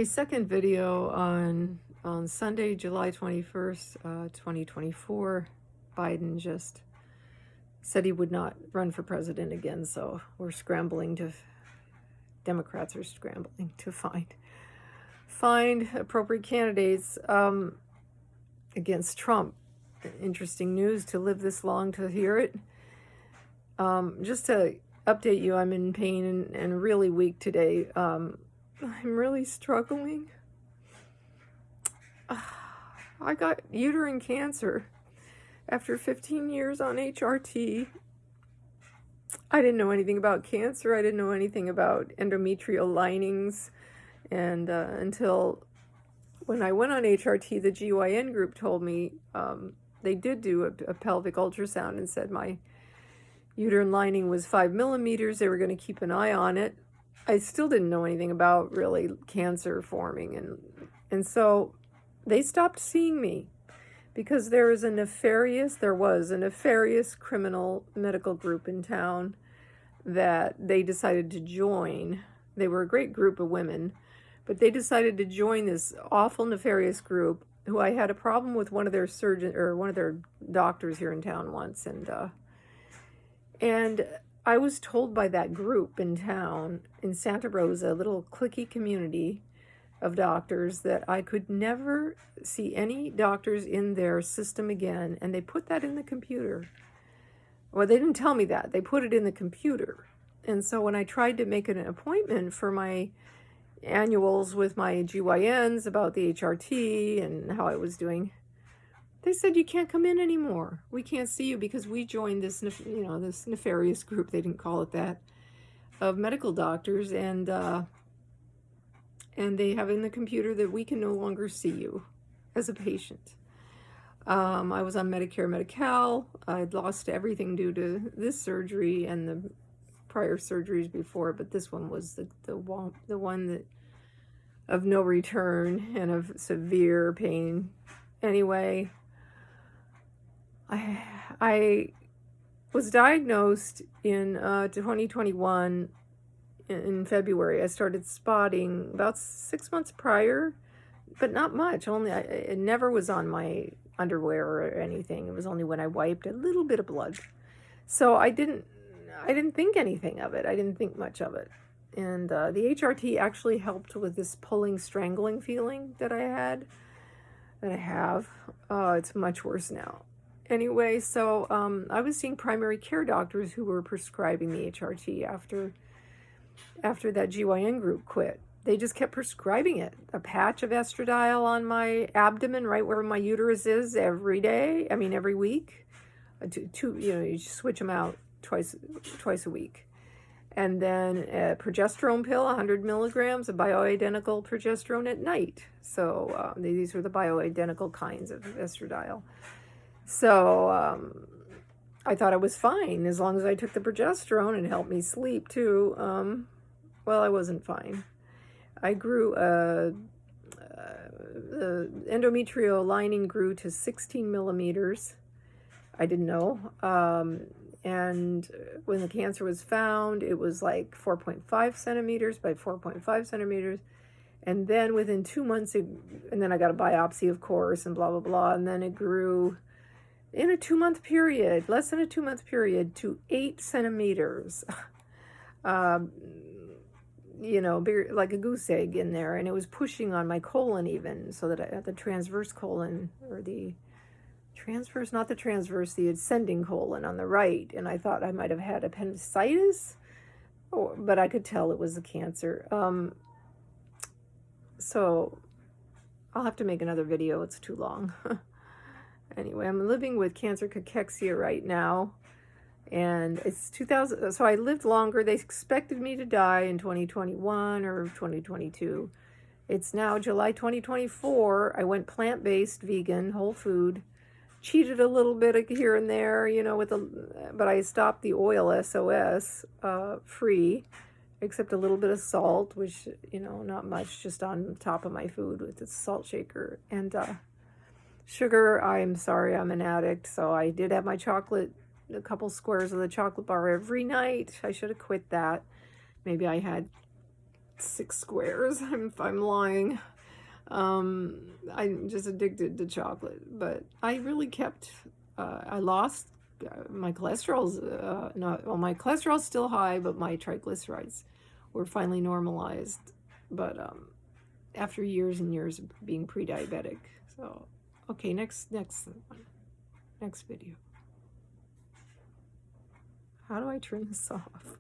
A second video on Sunday, July 21st, 2024. Biden just said he would not run for president again, so Democrats are scrambling to find appropriate candidates against Trump. Interesting news to live this long to hear it. Just to update you, I'm in pain and really weak today. I'm really struggling. I got uterine cancer after 15 years on HRT. I didn't know anything about cancer. I didn't know anything about endometrial linings. And until when I went on HRT, the GYN group told me they did do a pelvic ultrasound and said my uterine lining was 5 millimeters. They were going to keep an eye on it. I still didn't know anything about really cancer forming. And so they stopped seeing me because there was a nefarious criminal medical group in town that they decided to join. They were a great group of women, but they decided to join this awful nefarious group who I had a problem with one of their doctors here in town once. And I was told by that group in town, in Santa Rosa, a little cliquey community of doctors, that I could never see any doctors in their system again. And they put that in the computer. Well, they didn't tell me that. They put it in the computer. And so when I tried to make an appointment for my annuals with my GYNs about the HRT and how I was doing, they said, you can't come in anymore. We can't see you because we joined this, this nefarious group, they didn't call it that, of medical doctors. And they have in the computer that we can no longer see you as a patient. I was on Medicare, Medi-Cal. I'd lost everything due to this surgery and the prior surgeries before, but this one was the one that of no return and of severe pain. Anyway, I was diagnosed in 2021 in February. I started spotting about 6 months prior, but not much. It never was on my underwear or anything. It was only when I wiped a little bit of blood. So I didn't think anything of it. I didn't think much of it. And the HRT actually helped with this pulling, strangling feeling that I have. It's much worse now. Anyway, so I was seeing primary care doctors who were prescribing the HRT after that GYN group quit. They just kept prescribing it. A patch of estradiol on my abdomen, right where my uterus is, every week. You switch them out twice a week. And then a progesterone pill, 100 milligrams, a bioidentical progesterone at night. So these were the bioidentical kinds of estradiol. So I thought I was fine as long as I took the progesterone and helped me sleep too. Well, I wasn't fine. I grew, the endometrial lining grew to 16 millimeters. I didn't know. And when the cancer was found, it was like 4.5 centimeters by 4.5 centimeters. And then within 2 months, and then I got a biopsy, of course, and blah, blah, blah. And then it grew in a 2-month period, less than a 2-month period, to 8 centimeters. Bigger, like a goose egg in there. And it was pushing on my colon even, so that I had the transverse colon, or the ascending colon on the right. And I thought I might have had appendicitis, but I could tell it was a cancer. So I'll have to make another video. It's too long. Anyway, I'm living with cancer cachexia right now. And it's 2000, so I lived longer. They expected me to die in 2021 or 2022. It's now July 2024. I went plant-based, vegan, whole food. Cheated a little bit here and there, but I stopped the oil SOS free, except a little bit of salt, which, not much, just on top of my food with the salt shaker. And sugar, I'm sorry, I'm an addict, so I did have my chocolate, a couple squares of the chocolate bar every night. I should have quit that. Maybe I had 6 squares. I'm lying. I'm just addicted to chocolate, but I really kept, I lost my cholesterol's, not, well, my cholesterol's still high, but my triglycerides were finally normalized. But after years and years of being pre-diabetic. So, okay, next video. How do I turn this off?